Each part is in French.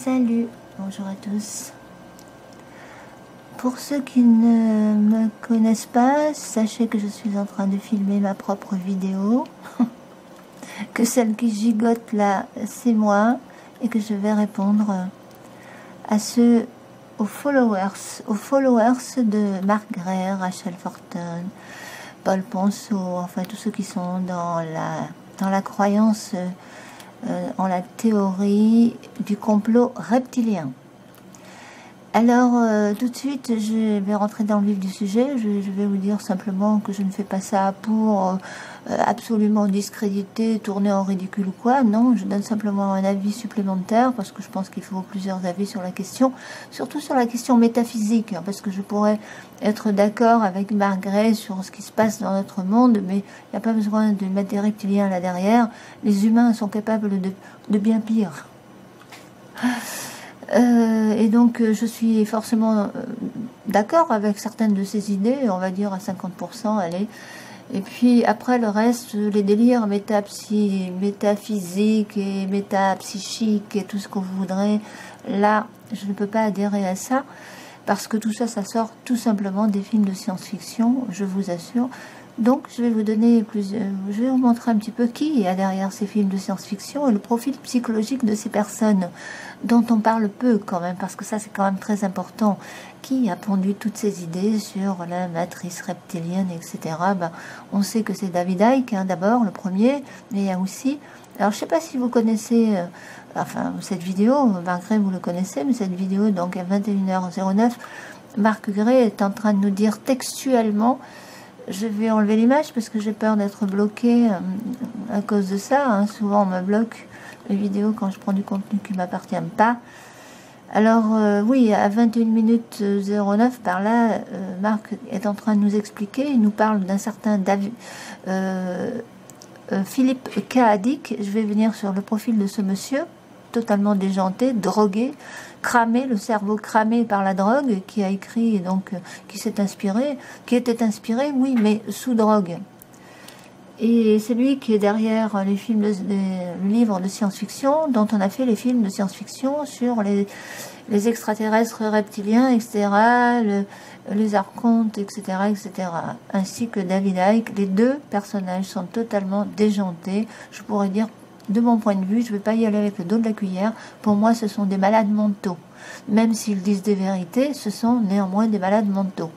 Salut, bonjour à tous. Pour ceux qui ne me connaissent pas, sachez que je suis en train de filmer ma propre vidéo, que celle qui gigote là, c'est moi, et que je vais répondre aux followers de Marc Gray, Rachel Fortin, Paul Ponceau, enfin tous ceux qui sont dans la croyance en la théorie du complot reptilien. Alors, tout de suite, je vais rentrer dans le vif du sujet. Je vais vous dire simplement que je ne fais pas ça pour absolument discréditer, tourner en ridicule ou quoi. Non, je donne simplement un avis supplémentaire parce que je pense qu'il faut plusieurs avis sur la question, surtout sur la question métaphysique, hein, parce que je pourrais être d'accord avec Marc Gray sur ce qui se passe dans notre monde, mais il n'y a pas besoin de mettre des reptiliens là derrière. Les humains sont capables de bien pire. Et donc je suis forcément d'accord avec certaines de ces idées, on va dire à 50%, allez. Et puis après le reste, les délires métaphysiques et métapsychiques et tout ce que vous voudrez, là je ne peux pas adhérer à ça, parce que tout ça, ça sort tout simplement des films de science-fiction, je vous assure. Donc je vais vous donner je vais vous montrer un petit peu qui y a derrière ces films de science-fiction et le profil psychologique de ces personnes dont on parle peu quand même, parce que ça c'est quand même très important. Qui a pondu toutes ces idées sur la matrice reptilienne, etc. On sait que c'est David Icke, hein, d'abord, le premier, mais il y a aussi... Alors je ne sais pas si vous connaissez... cette vidéo, Marc Gray, vous le connaissez, mais cette vidéo, donc à 21h09, Marc Gray est en train de nous dire textuellement... Je vais enlever l'image parce que j'ai peur d'être bloquée à cause de ça. Hein. Souvent, on me bloque les vidéos quand je prends du contenu qui ne m'appartient pas. Alors, oui, à 21 minutes 09, par là, Marc est en train de nous expliquer. Il nous parle d'un certain Philippe K. Je vais venir sur le profil de ce monsieur, totalement déjanté, drogué, cramé, le cerveau cramé par la drogue, qui a écrit, donc, qui était inspiré, oui, mais sous drogue. Et c'est lui qui est derrière les livres de science-fiction, dont on a fait les films de science-fiction sur les extraterrestres reptiliens, etc., les archontes, etc., etc., ainsi que David Icke. Les deux personnages sont totalement déjantés, je pourrais dire. De mon point de vue, je ne vais pas y aller avec le dos de la cuillère. Pour moi, ce sont des malades mentaux. Même s'ils disent des vérités, ce sont néanmoins des malades mentaux.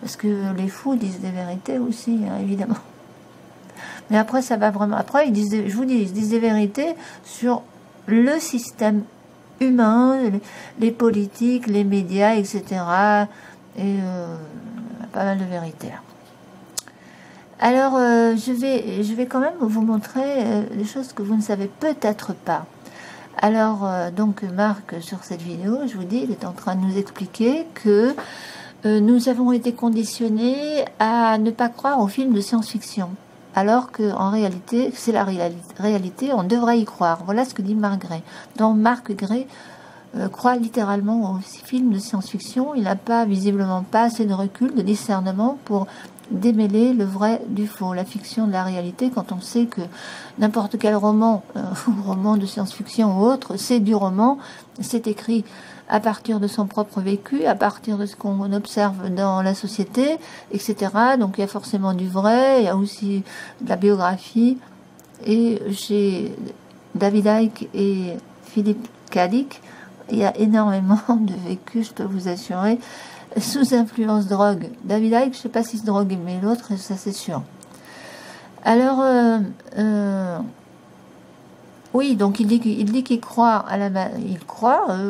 Parce que les fous disent des vérités aussi, hein, évidemment. Mais après, ça va vraiment... Après, ils disent des vérités sur le système humain, les politiques, les médias, etc. Et pas mal de vérités. Alors, je vais quand même vous montrer des choses que vous ne savez peut-être pas. Alors, donc, Marc, sur cette vidéo, je vous dis, il est en train de nous expliquer que nous avons été conditionnés à ne pas croire aux films de science-fiction. Alors qu'en réalité, c'est la réalité, on devrait y croire. Voilà ce que dit Marc Gray. Donc, Marc Gray croit littéralement aux films de science-fiction. Il n'a visiblement pas assez de recul, de discernement pour démêler le vrai du faux, la fiction de la réalité, quand on sait que n'importe quel roman, roman de science-fiction ou autre, c'est du roman, c'est écrit à partir de son propre vécu, à partir de ce qu'on observe dans la société, etc. Donc il y a forcément du vrai, il y a aussi de la biographie. Et chez David Icke et Philippe K. Dick, il y a énormément de vécu, je peux vous assurer, sous influence drogue. David Icke, je ne sais pas s'il se drogue, mais l'autre, ça c'est sûr. Alors, oui, donc il dit qu'il croit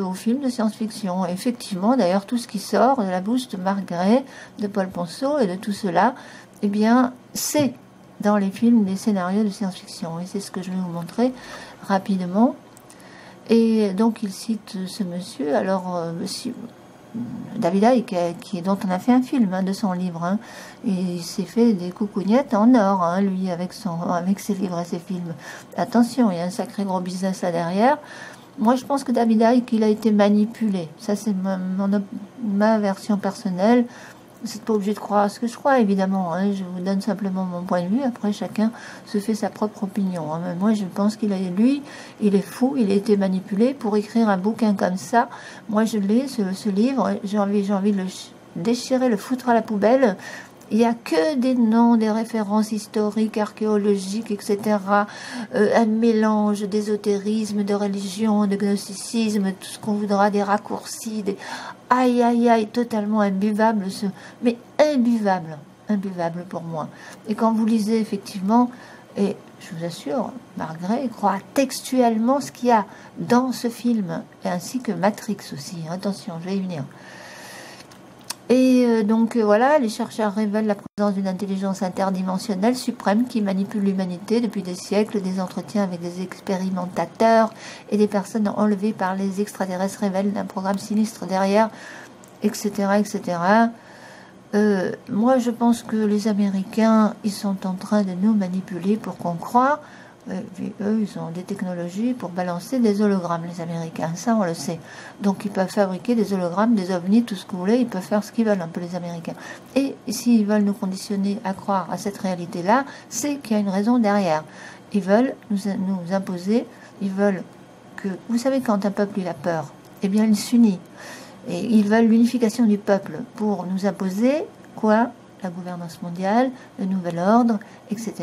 aux films de science-fiction. Effectivement, d'ailleurs, tout ce qui sort de la bouche de Marc Gray, de Paul Ponceau et de tout cela, eh bien, c'est dans les films, les scénarios de science-fiction. Et c'est ce que je vais vous montrer rapidement. Et donc, il cite ce monsieur. Alors, David Icke, dont on a fait un film de son livre, hein, et il s'est fait des coucougnettes en or, hein, lui, avec ses livres et ses films. Attention, il y a un sacré gros business là derrière. Moi, je pense que David Icke, il a été manipulé. Ça, c'est ma version personnelle. n'êtes pas obligé de croire ce que je crois, évidemment. Hein. Je vous donne simplement mon point de vue. Après, chacun se fait sa propre opinion. Hein. Moi, je pense qu'il est, lui, il est fou, il a été manipulé pour écrire un bouquin comme ça. Moi, je l'ai, ce livre. J'ai envie de le déchirer, le foutre à la poubelle. Il n'y a que des noms, des références historiques, archéologiques, etc. Un mélange d'ésotérisme, de religion, de gnosticisme, tout ce qu'on voudra, des raccourcis, des... Aïe, aïe, aïe, totalement imbuvable, mais imbuvable pour moi. Et quand vous lisez, effectivement, et je vous assure, Margaret croit textuellement ce qu'il y a dans ce film, et ainsi que Matrix aussi. Attention, je vais y venir. Et donc voilà, les chercheurs révèlent la présence d'une intelligence interdimensionnelle suprême qui manipule l'humanité depuis des siècles. Des entretiens avec des expérimentateurs et des personnes enlevées par les extraterrestres révèlent un programme sinistre derrière, etc. etc. Moi, je pense que les Américains, ils sont en train de nous manipuler pour qu'on croie. Puis eux, ils ont des technologies pour balancer des hologrammes, les Américains, ça on le sait. Donc ils peuvent fabriquer des hologrammes, des ovnis, tout ce que vous voulez, ils peuvent faire ce qu'ils veulent un peu les Américains. Et s'ils veulent nous conditionner à croire à cette réalité-là, c'est qu'il y a une raison derrière. Ils veulent nous imposer, ils veulent que... Vous savez, quand un peuple il a peur, eh bien il s'unit. Et ils veulent l'unification du peuple pour nous imposer, quoi ? La gouvernance mondiale, le nouvel ordre, etc.,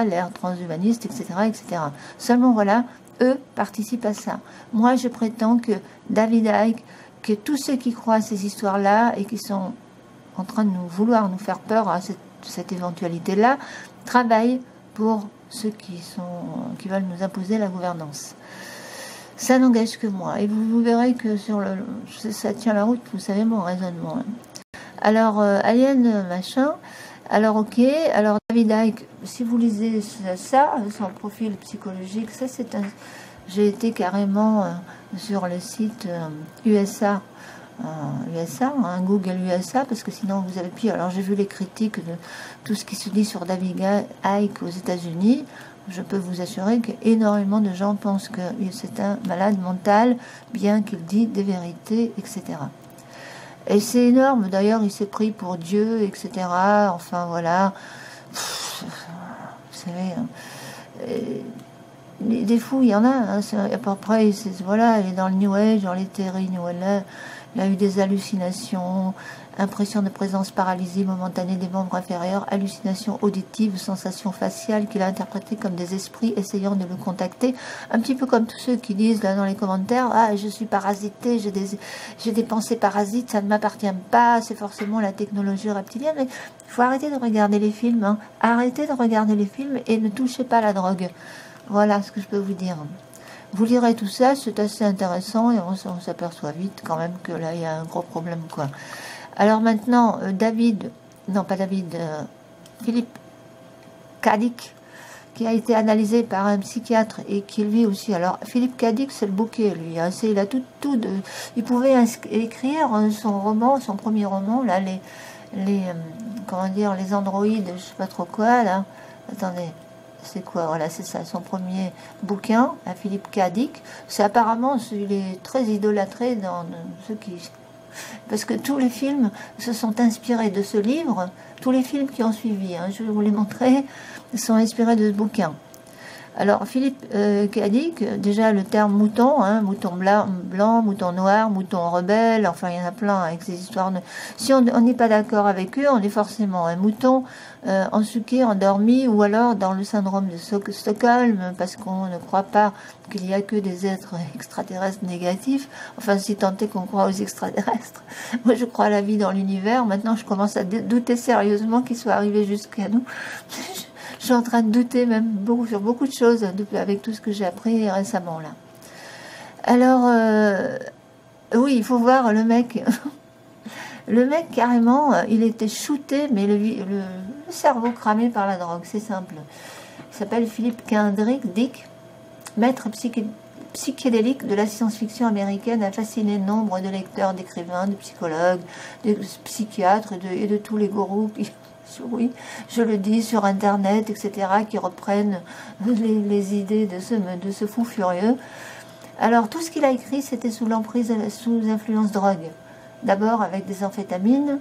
l'ère transhumaniste, etc., etc. Seulement, voilà, eux participent à ça. Moi, je prétends que David Icke, que tous ceux qui croient à ces histoires-là et qui sont en train de vouloir nous faire peur à cette éventualité-là, travaillent pour ceux qui veulent nous imposer la gouvernance. Ça n'engage que moi. Et vous verrez que ça tient la route, vous savez mon raisonnement. Alors, Alien, machin, alors ok, alors David Icke, si vous lisez ça, son profil psychologique, ça c'est un... J'ai été carrément sur le site USA, Google USA, parce que sinon vous avez pire. Alors j'ai vu les critiques de tout ce qui se dit sur David Icke aux États-Unis. Je peux vous assurer qu'énormément de gens pensent que c'est un malade mental, bien qu'il dit des vérités, etc. Et c'est énorme, d'ailleurs il s'est pris pour Dieu, etc. Enfin voilà, vous savez, des fous il y en a, hein, à peu près, voilà, il est dans le New Age, dans les théories New Age, il a eu des hallucinations, impression de présence, paralysie momentanée des membres inférieurs, hallucinations auditives, sensations faciales qu'il a interprétées comme des esprits essayant de le contacter, un petit peu comme tous ceux qui disent là dans les commentaires, ah je suis parasité, j'ai des pensées parasites, ça ne m'appartient pas, c'est forcément la technologie reptilienne. Mais il faut arrêter de regarder les films, hein. Arrêtez de regarder les films et ne touchez pas à la drogue. Voilà ce que je peux vous dire. Vous lirez tout ça, c'est assez intéressant et on s'aperçoit vite quand même que là il y a un gros problème quoi. Alors maintenant, Philippe K. Dick, qui a été analysé par un psychiatre et qui lui aussi. Alors Philippe K. Dick, c'est le bouquet lui. Hein, il a tout il pouvait écrire son premier roman là, les androïdes, je sais pas trop quoi là. Attendez. C'est quoi? Voilà, c'est ça, son premier bouquin, à Philippe K. Dick. C'est apparemment, il est très idolâtré dans ceux qui... Parce que tous les films se sont inspirés de ce livre, tous les films qui ont suivi, hein, je vais vous les montrer, sont inspirés de ce bouquin. Alors, Philippe K. Dick, déjà le terme mouton, hein, mouton blanc, mouton noir, mouton rebelle, enfin il y en a plein avec ces histoires. Si on n'est pas d'accord avec eux, on est forcément un mouton ensuqué, endormi, ou alors dans le syndrome de Stockholm, parce qu'on ne croit pas qu'il n'y a que des êtres extraterrestres négatifs, enfin si tant est qu'on croit aux extraterrestres. Moi je crois à la vie dans l'univers, maintenant je commence à douter sérieusement qu'ils soient arrivés jusqu'à nous. Je suis en train de douter même sur beaucoup de choses avec tout ce que j'ai appris récemment là. Alors, oui, il faut voir le mec. Le mec, carrément, il était shooté, mais le cerveau cramé par la drogue, c'est simple. Il s'appelle Philippe K. Dick, maître psychédélique de la science-fiction américaine, a fasciné nombre de lecteurs, d'écrivains, de psychologues, de psychiatres et de tous les gourous qui... Oui, je le dis sur Internet, etc., qui reprennent les idées de ce fou furieux. Alors, tout ce qu'il a écrit, c'était sous influence drogue. D'abord avec des amphétamines,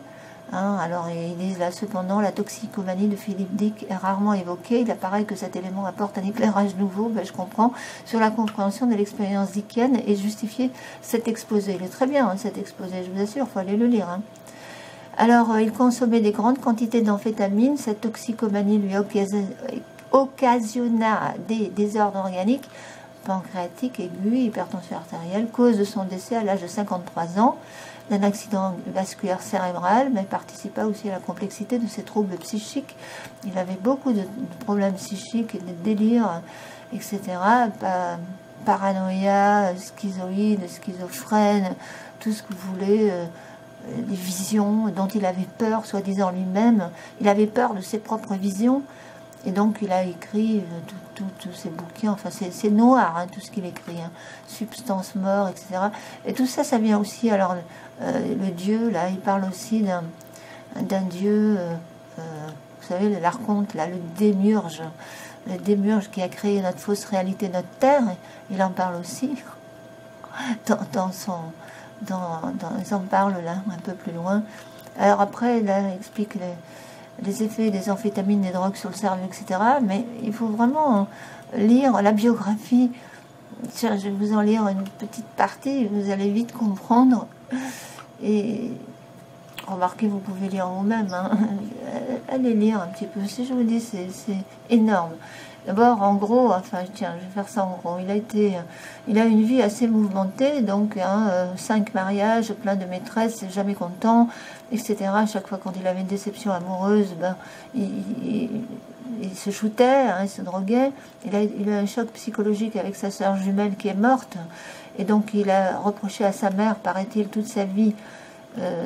Hein, alors ils disent là, cependant, la toxicomanie de Philippe Dick est rarement évoquée. Il apparaît que cet élément apporte un éclairage nouveau, ben, je comprends, sur la compréhension de l'expérience dickienne et justifier cet exposé. Il est très bien, hein, cet exposé, je vous assure, il faut aller le lire. Hein. Alors, il consommait des grandes quantités d'amphétamines. Cette toxicomanie lui occasionna des désordres organiques, pancréatiques, aigus, hypertension artérielle, cause de son décès à l'âge de 53 ans. D'un accident vasculaire cérébral, mais participa aussi à la complexité de ses troubles psychiques. Il avait beaucoup de problèmes psychiques, de délires, etc. Paranoïa, schizoïde, schizophrène, tout ce que vous voulez, des visions dont il avait peur, soi-disant lui-même. Il avait peur de ses propres visions, et donc il a écrit tous ses bouquins, enfin c'est noir, hein, tout ce qu'il écrit, hein. Substance, mort, etc. Et tout ça, ça vient aussi, alors le dieu, là, il parle aussi d'un dieu, vous savez, l'archonte, là, le démiurge qui a créé notre fausse réalité, notre terre, il en parle aussi, ils en parlent là, un peu plus loin. Alors après, là, il explique les effets des amphétamines, des drogues sur le cerveau, etc. Mais il faut vraiment lire la biographie. Je vais vous en lire une petite partie, vous allez vite comprendre. Et remarquez, vous pouvez lire vous-même. Hein. Allez lire un petit peu. Si je vous dis, c'est énorme. D'abord, en gros, enfin, tiens, je vais faire ça en gros. Il a une vie assez mouvementée, donc 5 mariages, plein de maîtresses, jamais content, etc. À chaque fois quand il avait une déception amoureuse, ben, il se shootait, hein, il se droguait. Il a eu un choc psychologique avec sa sœur jumelle qui est morte, et donc il a reproché à sa mère, paraît-il, toute sa vie.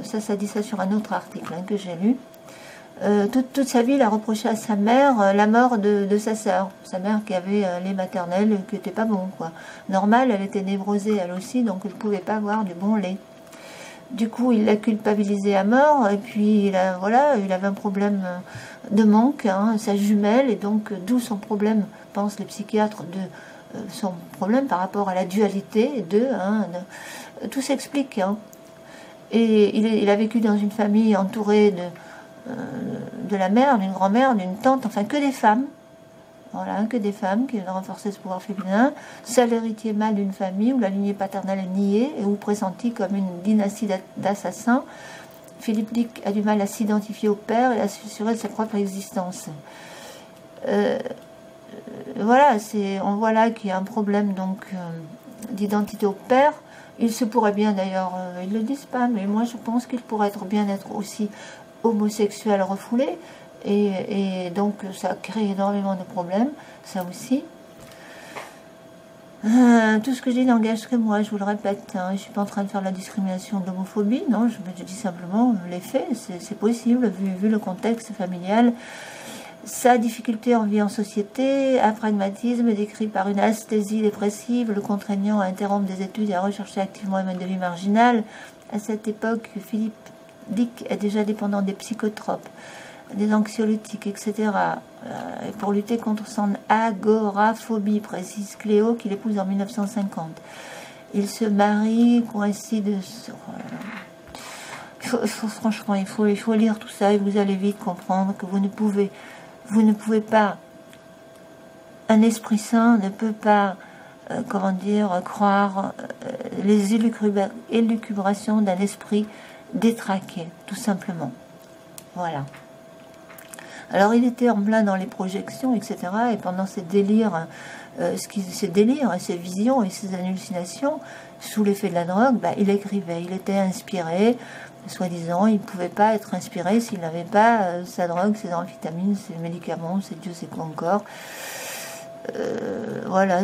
Ça dit ça sur un autre article, hein, que j'ai lu. Toute sa vie, il a reproché à sa mère la mort de sa sœur. Sa mère qui avait un lait maternel qui n'était pas bon, quoi. Normal, elle était névrosée elle aussi, donc elle ne pouvait pas avoir du bon lait. Du coup, il l'a culpabilisée à mort, et puis il avait un problème de manque, hein, sa jumelle, et donc d'où son problème, pensent les psychiatres, son problème par rapport à la dualité tout s'explique. Hein. Et il a vécu dans une famille entourée de la mère, d'une grand-mère, d'une tante, enfin que des femmes. Voilà, que des femmes qui ont renforcé ce pouvoir féminin. Seul héritier mâle d'une famille où la lignée paternelle est niée et où pressentie comme une dynastie d'assassins. Philippe Dick a du mal à s'identifier au père et à s'assurer de sa propre existence. Voilà, on voit là qu'il y a un problème donc d'identité au père. Il se pourrait bien d'ailleurs, ils ne le disent pas, mais moi je pense qu'il pourrait bien être aussi homosexuel refoulé, et donc ça crée énormément de problèmes, ça aussi. Tout ce que je dis n'engage que moi, je vous le répète, hein, je ne suis pas en train de faire la discrimination de l'homophobie, non, je dis simplement les faits, c'est possible, vu le contexte familial. Sa difficulté en vie en société, un pragmatisme décrit par une asthésie dépressive, le contraignant à interrompre des études et à rechercher activement un mode de vie marginal. À cette époque, Philippe Dick est déjà dépendant des psychotropes, des anxiolytiques, etc. Et pour lutter contre son agoraphobie, précise Cléo, qu'il épouse en 1950. Il se marie, coïncide sur... franchement, il faut lire tout ça et vous allez vite comprendre que vous ne pouvez pas, un esprit sain ne peut pas, croire les élucubrations d'un esprit détraqué, tout simplement. Voilà. Alors il était en plein dans les projections, etc. Et pendant ces délires, ces visions et ces hallucinations, sous l'effet de la drogue, il écrivait, il était inspiré. Soi-disant, il ne pouvait pas être inspiré s'il n'avait pas sa drogue, ses amphétamines, ses médicaments, ses Dieu sait quoi encore. Voilà,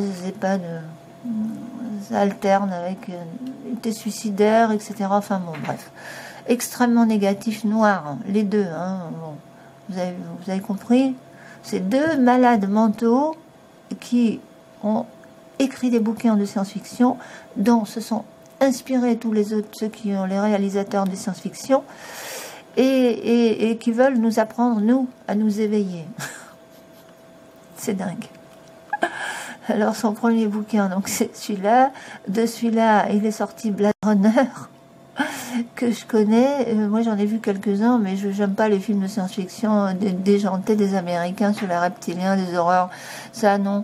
ça alterne avec il était suicidaire, etc. Enfin bon, bref. Extrêmement négatif, noir, hein, les deux. Hein, bon. Vous avez compris? C'est deux malades mentaux qui ont écrit des bouquins de science-fiction dont se sont inspirés tous les autres, ceux qui ont les réalisateurs de science-fiction, et qui veulent nous apprendre, nous, à nous éveiller. C'est dingue. Alors son premier bouquin, donc c'est celui-là. De celui-là, il est sorti Blade Runner. que je connais. Moi, j'en ai vu quelques-uns, mais je n'aime pas les films de science-fiction déjantés des Américains sur les reptiliens, des horreurs. Ça, non.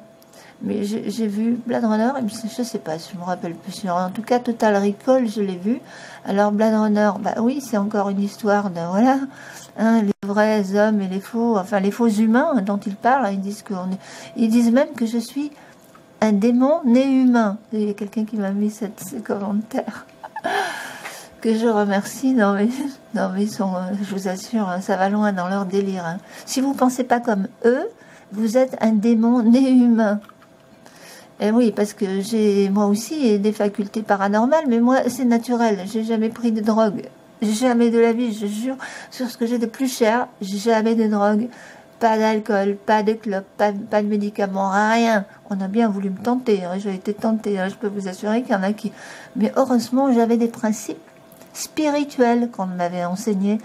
Mais j'ai vu Blade Runner, je sais pas, je me rappelle plus. En tout cas, Total Recall, je l'ai vu. Alors, Blade Runner, bah oui, c'est encore une histoire de, voilà, hein, les vrais hommes et les faux, enfin, les faux humains hein, dont ils parlent. Ils disent même que je suis un démon né humain. Il y a quelqu'un qui m'a mis ces commentaires. Que je remercie. Non mais ils sont, je vous assure, hein, ça va loin dans leur délire. Hein. Si vous pensez pas comme eux, vous êtes un démon né humain. Et oui, parce que j'ai moi aussi des facultés paranormales, mais moi c'est naturel. J'ai jamais pris de drogue, jamais de la vie, je jure sur ce que j'ai de plus cher, jamais de drogue, pas d'alcool, pas de clope, pas de médicaments, rien. On a bien voulu me tenter, hein, j'ai été tentée. Hein, je peux vous assurer qu'il y en a qui, mais heureusement j'avais des principes spirituels qu'on m'avait enseignés.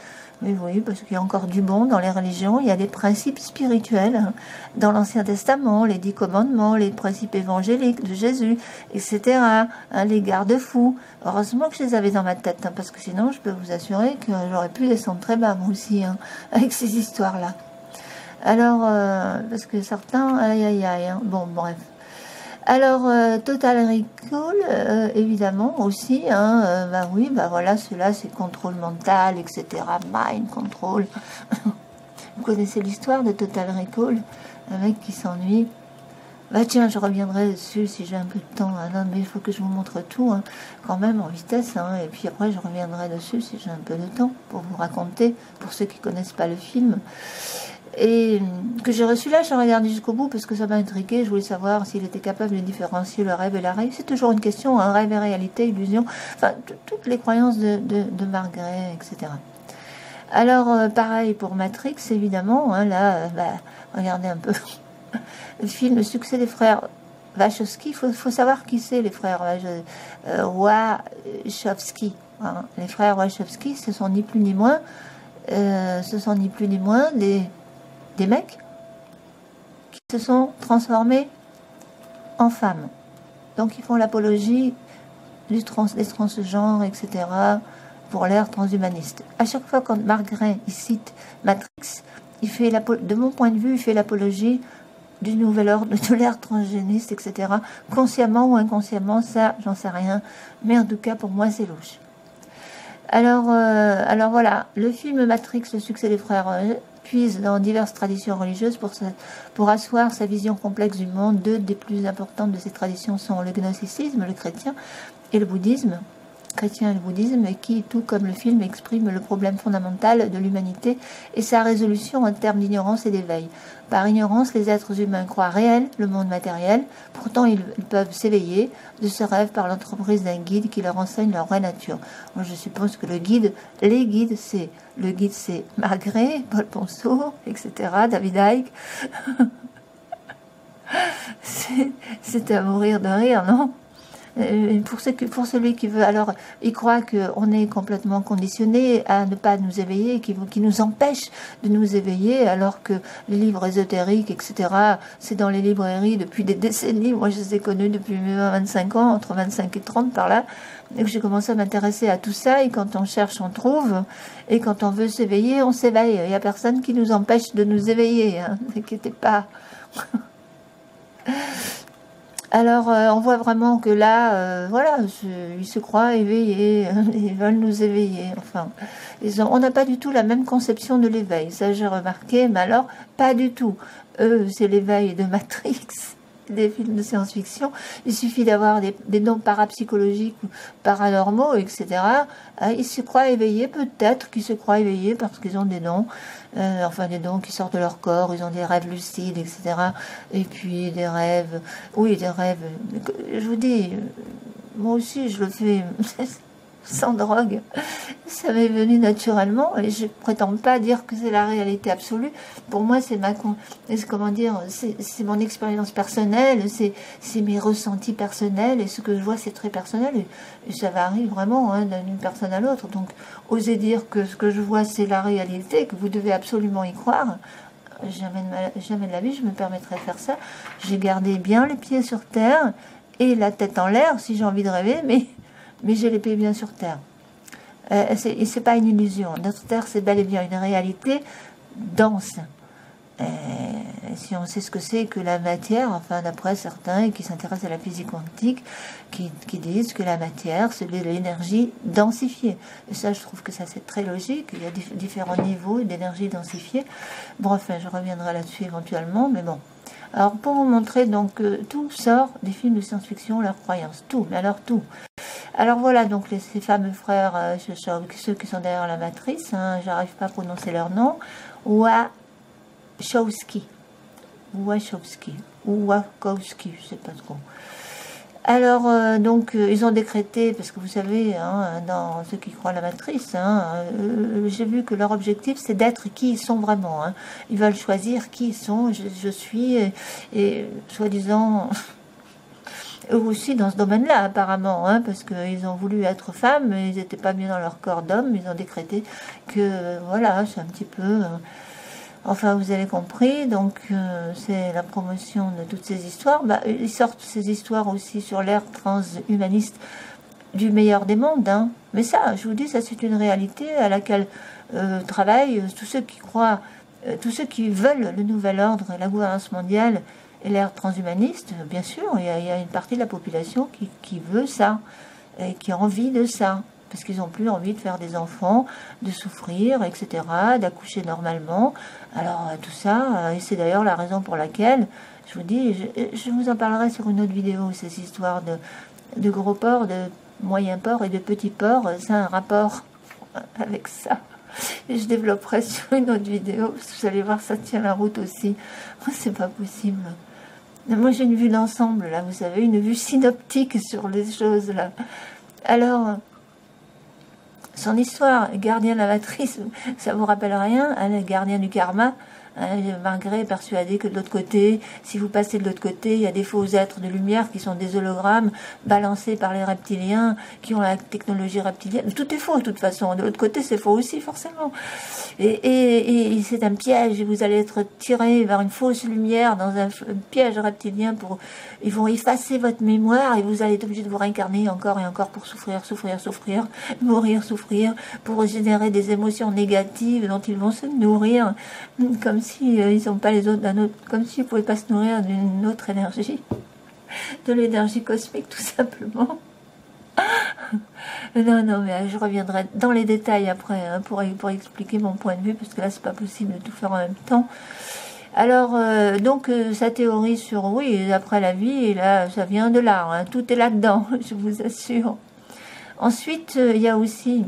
Mais oui, parce qu'il y a encore du bon dans les religions, il y a des principes spirituels. Hein, dans l'Ancien Testament, les 10 commandements, les principes évangéliques de Jésus, etc. Hein, les garde-fous. Heureusement que je les avais dans ma tête, hein, parce que sinon, je peux vous assurer que j'aurais pu descendre très bas, moi aussi, hein, avec ces histoires-là. Alors, parce que certains, aïe aïe aïe, hein, bon, bref. Alors, Total Recall, évidemment aussi, hein, bah oui, bah voilà, ceux-là, c'est contrôle mental, etc., mind control. Vous connaissez l'histoire de Total Recall, un mec qui s'ennuie. Bah tiens, je reviendrai dessus si j'ai un peu de temps. Ah non, mais il faut que je vous montre tout, hein, quand même en vitesse, hein, et puis après je reviendrai dessus si j'ai un peu de temps pour vous raconter, pour ceux qui connaissent pas le film. Et que j'ai reçu là, j'ai regardé jusqu'au bout parce que ça m'a intrigué. Je voulais savoir s'il était capable de différencier le rêve et la réalité. C'est toujours une question, hein, rêve et réalité, illusion, enfin toutes les croyances de Margaret, etc. Alors pareil pour Matrix, évidemment. Hein, là, regardez un peu le film Le succès des frères Wachowski. Il faut savoir qui c'est les frères Wachowski. Hein. Les frères Wachowski, ce sont ni plus ni moins, des mecs qui se sont transformés en femmes. Donc ils font l'apologie des transgenres, etc., pour l'ère transhumaniste. À chaque fois quand Margaret il cite Matrix, de mon point de vue, il fait l'apologie du nouvel ordre, de l'ère transgéniste, etc., consciemment ou inconsciemment, ça, j'en sais rien, mais en tout cas, pour moi, c'est louche. Alors voilà, le film Matrix, le succès des frères, puise dans diverses traditions religieuses pour asseoir sa vision complexe du monde. Deux des plus importantes de ces traditions sont le gnosticisme, le chrétien, et le bouddhisme, chrétien et le bouddhisme, qui, tout comme le film, exprime le problème fondamental de l'humanité et sa résolution en termes d'ignorance et d'éveil. Par ignorance, les êtres humains croient réel le monde matériel, pourtant ils peuvent s'éveiller de ce rêve par l'entreprise d'un guide qui leur enseigne leur vraie nature. Moi, je suppose que les guides, c'est Margaret, Paul Ponceau, etc., David Icke. C'est à mourir de rire, non ? Pour celui qui veut, alors il croit qu'on est complètement conditionné à ne pas nous éveiller, qui nous empêche de nous éveiller, alors que les livres ésotériques, etc., c'est dans les librairies depuis des décennies. Moi, je les ai connus depuis 25 ans, entre 25 et 30 par là, et que j'ai commencé à m'intéresser à tout ça, et quand on cherche, on trouve, et quand on veut s'éveiller, on s'éveille. Il n'y a personne qui nous empêche de nous éveiller, hein, n'inquiétez pas. Alors, on voit vraiment que là, voilà, ils se croient éveillés, ils veulent nous éveiller. Enfin, on n'a pas du tout la même conception de l'éveil. Ça, j'ai remarqué, mais alors, pas du tout. Eux, c'est l'éveil de Matrix, des films de science-fiction. Il suffit d'avoir des dons parapsychologiques ou paranormaux, etc. Ils se croient éveillés, peut-être qu'ils se croient éveillés parce qu'ils ont des dons. Enfin des dons qui sortent de leur corps, ils ont des rêves lucides, etc. Et puis des rêves, je vous dis, moi aussi je le fais sans drogue, ça m'est venu naturellement et je prétends pas dire que c'est la réalité absolue. Pour moi c'est c'est mon expérience personnelle, c'est mes ressentis personnels et ce que je vois c'est très personnel et ça varie vraiment hein, d'une personne à l'autre. Donc oser dire que ce que je vois c'est la réalité, que vous devez absolument y croire, jamais de la vie je me permettrai de faire ça. J'ai gardé bien les pieds sur terre et la tête en l'air si j'ai envie de rêver, mais j'ai les pieds bien sur terre. c'est pas une illusion. Notre Terre, c'est bel et bien une réalité dense. Si on sait ce que c'est que la matière, enfin d'après certains qui s'intéressent à la physique quantique, qui disent que la matière, c'est de l'énergie densifiée. Et ça, je trouve que ça c'est très logique. Il y a différents niveaux d'énergie densifiée. Bon, enfin, je reviendrai là-dessus éventuellement, mais bon. Alors, pour vous montrer, donc, tout sort des films de science-fiction, leurs croyances. Tout, mais alors tout. Alors voilà, donc, ces fameux frères, ceux qui sont derrière la matrice, hein, j'arrive pas à prononcer leur nom, Wachowski, ou Wachowski, je sais pas trop. Alors, donc, ils ont décrété, parce que vous savez, hein, dans ceux qui croient à la matrice, hein, j'ai vu que leur objectif, c'est d'être qui ils sont vraiment. Hein. Ils veulent choisir qui ils sont, je suis, et soi-disant, eux aussi dans ce domaine-là, apparemment, hein, parce qu'ils ont voulu être femmes, mais ils n'étaient pas bien dans leur corps d'homme, ils ont décrété que, voilà, c'est un petit peu... Enfin, vous avez compris, donc c'est la promotion de toutes ces histoires. Bah, ils sortent ces histoires aussi sur l'ère transhumaniste du meilleur des mondes. Hein. Mais ça, je vous dis, ça c'est une réalité à laquelle travaillent tous ceux qui croient, tous ceux qui veulent le nouvel ordre, la gouvernance mondiale et l'ère transhumaniste. Bien sûr, il y a une partie de la population qui veut ça, et qui a envie de ça. Parce qu'ils n'ont plus envie de faire des enfants, de souffrir, etc., d'accoucher normalement. Alors tout ça, et c'est d'ailleurs la raison pour laquelle, je vous dis, je vous en parlerai sur une autre vidéo, ces histoires de gros porcs, de moyens porcs et de petits porcs, c'est un rapport avec ça. Et je développerai sur une autre vidéo, parce que vous allez voir, ça tient la route aussi. Moi, c'est pas possible. Moi, j'ai une vue d'ensemble, là, vous savez, une vue synoptique sur les choses, là. Alors... son histoire, gardien de la matrice, ça vous rappelle rien, hein, le gardien du karma. Margaret est persuadée que de l'autre côté, si vous passez de l'autre côté, il y a des faux êtres de lumière qui sont des hologrammes balancés par les reptiliens, qui ont la technologie reptilienne. Tout est faux de toute façon. De l'autre côté, c'est faux aussi, forcément. Et c'est un piège. Et vous allez être tiré vers une fausse lumière dans un piège reptilien. Ils vont effacer votre mémoire et vous allez être obligé de vous réincarner encore et encore pour souffrir, mourir, souffrir, pour générer des émotions négatives dont ils vont se nourrir, comme si ils n'ont pas les autres d'un autre, comme s'ils ne pouvaient pas se nourrir d'une autre énergie, de l'énergie cosmique tout simplement. Non, mais je reviendrai dans les détails après, hein, pour expliquer mon point de vue, parce que là c'est pas possible de tout faire en même temps. Alors, donc, sa théorie sur, oui, après la vie, et là, ça vient de là, hein, tout est là-dedans, je vous assure. Ensuite, il y a aussi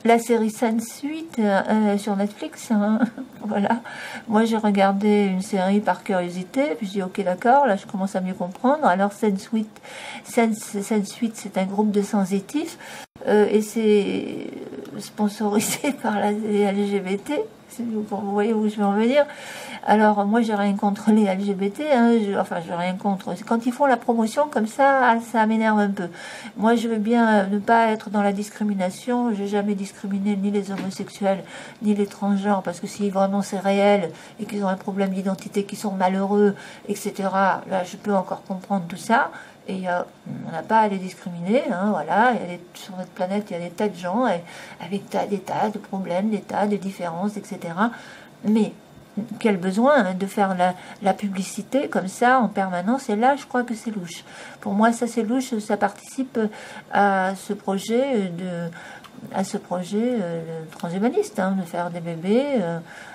la série Sense8 sur Netflix, hein, voilà. Moi, j'ai regardé une série par curiosité, puis je dis, ok, d'accord, là, je commence à mieux comprendre. Alors, Sense8, c'est un groupe de sensitifs, et c'est sponsorisé par les LGBT. Vous voyez où je veux en venir. Alors, moi, j'ai rien contre les LGBT, hein, j'ai rien contre. Quand ils font la promotion comme ça m'énerve un peu. Moi, je veux bien ne pas être dans la discrimination. J'ai jamais discriminé ni les homosexuels, ni les transgenres, parce que si vraiment c'est réel et qu'ils ont un problème d'identité, qu'ils sont malheureux, etc., là, je peux encore comprendre tout ça. Et on n'a pas à les discriminer, hein, voilà. Sur notre planète, il y a des tas de gens avec des tas de problèmes, des tas de différences, etc. Mais quel besoin, hein, de faire la publicité comme ça en permanence? Et là, je crois que c'est louche. Pour moi, ça c'est louche, ça participe à ce projet transhumaniste, hein, de faire des bébés,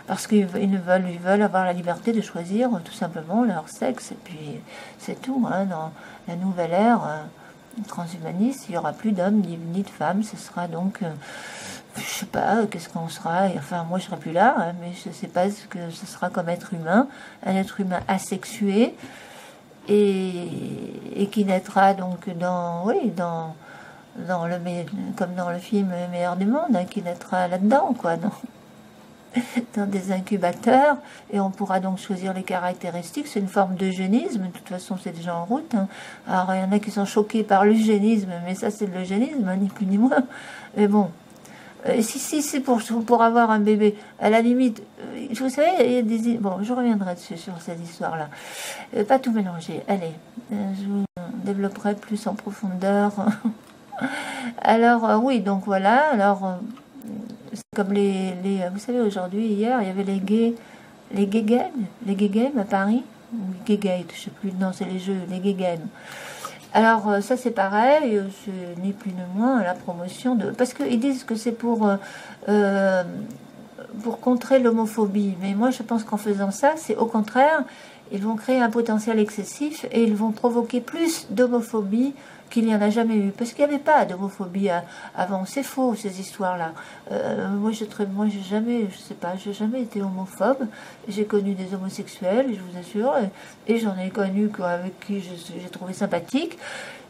parce qu'ils veulent avoir la liberté de choisir tout simplement leur sexe, et puis c'est tout, hein, dans la nouvelle ère transhumaniste, il n'y aura plus d'hommes ni de femmes, ce sera donc, je sais pas, qu'est-ce qu'on sera, enfin moi je serai plus là, hein, mais je sais pas ce que ce sera comme être humain, un être humain asexué, et qui naîtra donc comme dans le film Le meilleur du monde, hein, qui naîtra là-dedans, quoi, dans des incubateurs, et on pourra donc choisir les caractéristiques. C'est une forme d'eugénisme, de toute façon c'est déjà en route, hein. Alors il y en a qui sont choqués par l'eugénisme, mais ça c'est de l'eugénisme, hein, ni plus ni moins. Mais bon, si c'est pour avoir un bébé, à la limite, vous savez, il y a des... Bon, je reviendrai dessus, sur cette histoire-là. Pas tout mélanger, allez, je vous développerai plus en profondeur. Alors, oui, donc voilà. Alors, c'est comme vous savez, aujourd'hui, hier, il y avait les gay games à Paris. Ou gay gate, je sais plus, non, c'est les jeux, les gay games. Alors, ça, c'est pareil, c'est ni plus ni moins la promotion de... Parce qu'ils disent que c'est pour contrer l'homophobie. Mais moi, je pense qu'en faisant ça, c'est au contraire, ils vont créer un potentiel excessif et ils vont provoquer plus d'homophobie qu'il n'y en a jamais eu. Parce qu'il n'y avait pas d'homophobie avant. C'est faux, ces histoires-là. Moi, j'ai jamais, je sais pas, j'ai jamais été homophobe. J'ai connu des homosexuels, je vous assure, et j'en ai connu avec qui j'ai trouvé sympathique.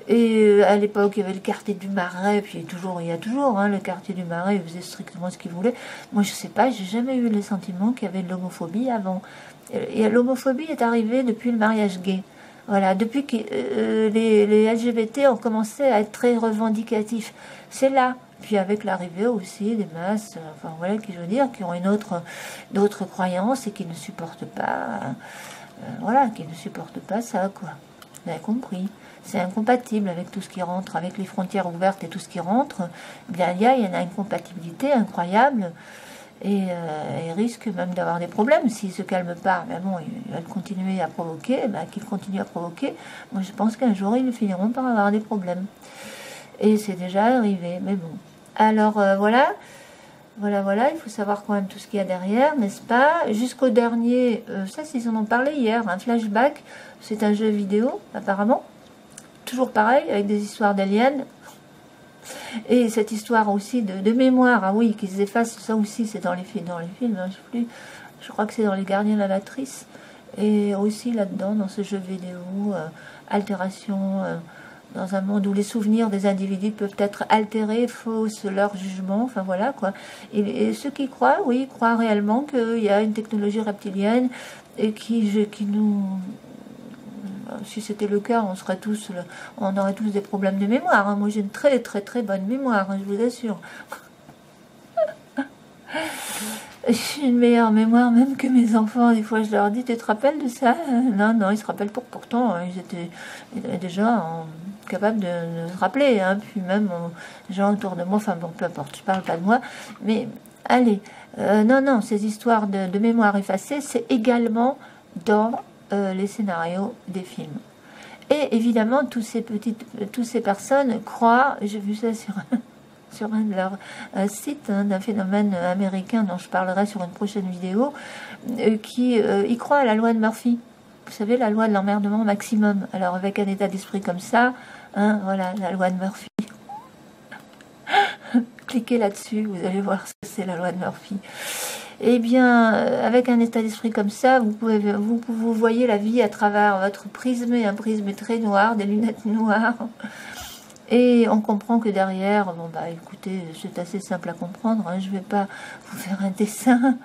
Et à l'époque, il y avait le quartier du Marais, puis il y a toujours le quartier du Marais, il faisait strictement ce qu'il voulait. Moi, je sais pas, j'ai jamais eu le sentiment qu'il y avait de l'homophobie avant. Et l'homophobie est arrivée depuis le mariage gay. Voilà, depuis que les LGBT ont commencé à être très revendicatifs. C'est là. Puis avec l'arrivée aussi des masses, enfin voilà, qui je veux dire, qui ont d'autres croyances et qui ne supportent pas, voilà, qui ne supportent pas ça, quoi. Vous avez compris. C'est incompatible avec tout ce qui rentre, avec les frontières ouvertes et tout ce qui rentre. Bien, il y en a une compatibilité incroyable et il risque même d'avoir des problèmes s'il ne se calme pas. Mais bon, il va continuer à provoquer, qu'il continue à provoquer. Moi, je pense qu'un jour, ils finiront par avoir des problèmes. Et c'est déjà arrivé, mais bon. Alors, voilà, il faut savoir quand même tout ce qu'il y a derrière, n'est-ce pas? Jusqu'au dernier, ça, ils en ont parlé hier, un flashback, c'est un jeu vidéo, apparemment. Toujours pareil, avec des histoires d'aliens. Et cette histoire aussi de mémoire, ah oui, qu'ils effacent, ça aussi, c'est dans les films, je crois que c'est dans Les Gardiens de la Matrice. Et aussi là-dedans, dans ce jeu vidéo, altération, dans un monde où les souvenirs des individus peuvent être altérés, faussent leur jugement, enfin voilà quoi. Et ceux qui croient, oui, croient réellement qu'il y a une technologie reptilienne et qui nous... Si c'était le cas, on aurait tous des problèmes de mémoire. Moi, j'ai une très très très bonne mémoire, je vous assure. J'ai une meilleure mémoire même que mes enfants. Des fois, je leur dis, tu te rappelles de ça? Non, ils se rappellent pourtant. Ils étaient déjà capables de se rappeler. Puis même, les gens autour de moi, enfin bon, peu importe, je parle pas de moi. Mais allez, non, ces histoires de mémoire effacée, c'est également dans les scénarios des films. Et évidemment, toutes ces personnes croient, j'ai vu ça sur un de leurs sites, d'un phénomène américain dont je parlerai sur une prochaine vidéo, qui y croient à la loi de Murphy. Vous savez, la loi de l'emmerdement maximum. Alors avec un état d'esprit comme ça, voilà, la loi de Murphy. Cliquez là-dessus, vous allez voir ce que c'est la loi de Murphy. Eh bien, avec un état d'esprit comme ça, vous voyez la vie à travers votre prisme, un prisme très noir, des lunettes noires. Et on comprend que derrière, écoutez, c'est assez simple à comprendre, je ne vais pas vous faire un dessin,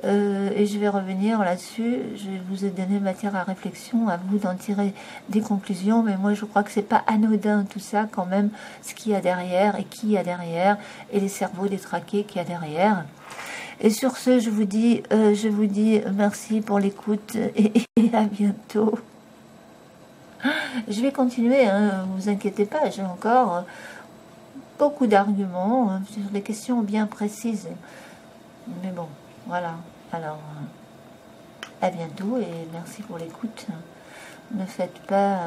et je vais revenir là-dessus. Je vous ai donné matière à réflexion, à vous d'en tirer des conclusions, mais moi je crois que c'est pas anodin tout ça quand même, ce qu'il y a derrière et qui y a derrière, et les cerveaux détraqués qu'il y a derrière. Et sur ce, je vous dis merci pour l'écoute et à bientôt. Je vais continuer, ne vous inquiétez pas, j'ai encore beaucoup d'arguments sur des questions bien précises. Mais bon, voilà. Alors, à bientôt et merci pour l'écoute. Ne faites pas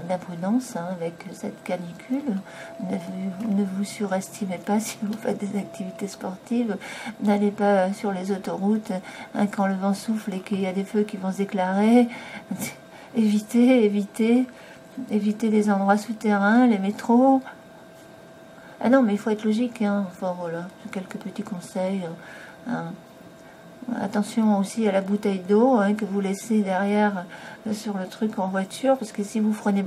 d'imprudence avec cette canicule. Ne vous surestimez pas si vous faites des activités sportives. N'allez pas sur les autoroutes quand le vent souffle et qu'il y a des feux qui vont se déclarer. Évitez les endroits souterrains, les métros. Ah non, mais il faut être logique. Enfin voilà, quelques petits conseils. Attention aussi à la bouteille d'eau que vous laissez derrière sur le truc en voiture, parce que si vous freinez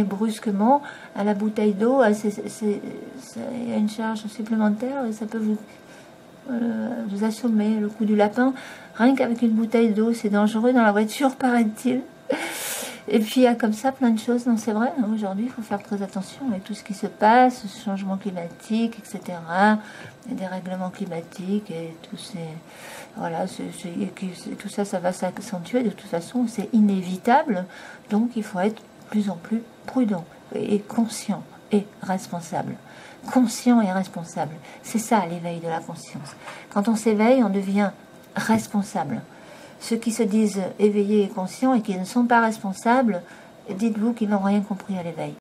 brusquement à la bouteille d'eau, il y a une charge supplémentaire et ça peut vous assommer. Le coup du lapin, rien qu'avec une bouteille d'eau, c'est dangereux dans la voiture, paraît-il. Et puis il y a comme ça plein de choses. Non, c'est vrai, aujourd'hui il faut faire très attention avec tout ce qui se passe, ce changement climatique, etc. Et des règlements climatiques et tout ça, ça va s'accentuer. De toute façon, c'est inévitable. Donc il faut être de plus en plus prudent et conscient. et responsable. Conscient et responsable. C'est ça l'éveil de la conscience. Quand on s'éveille, on devient responsable. Ceux qui se disent éveillés et conscients et qui ne sont pas responsables, dites-vous qu'ils n'ont rien compris à l'éveil.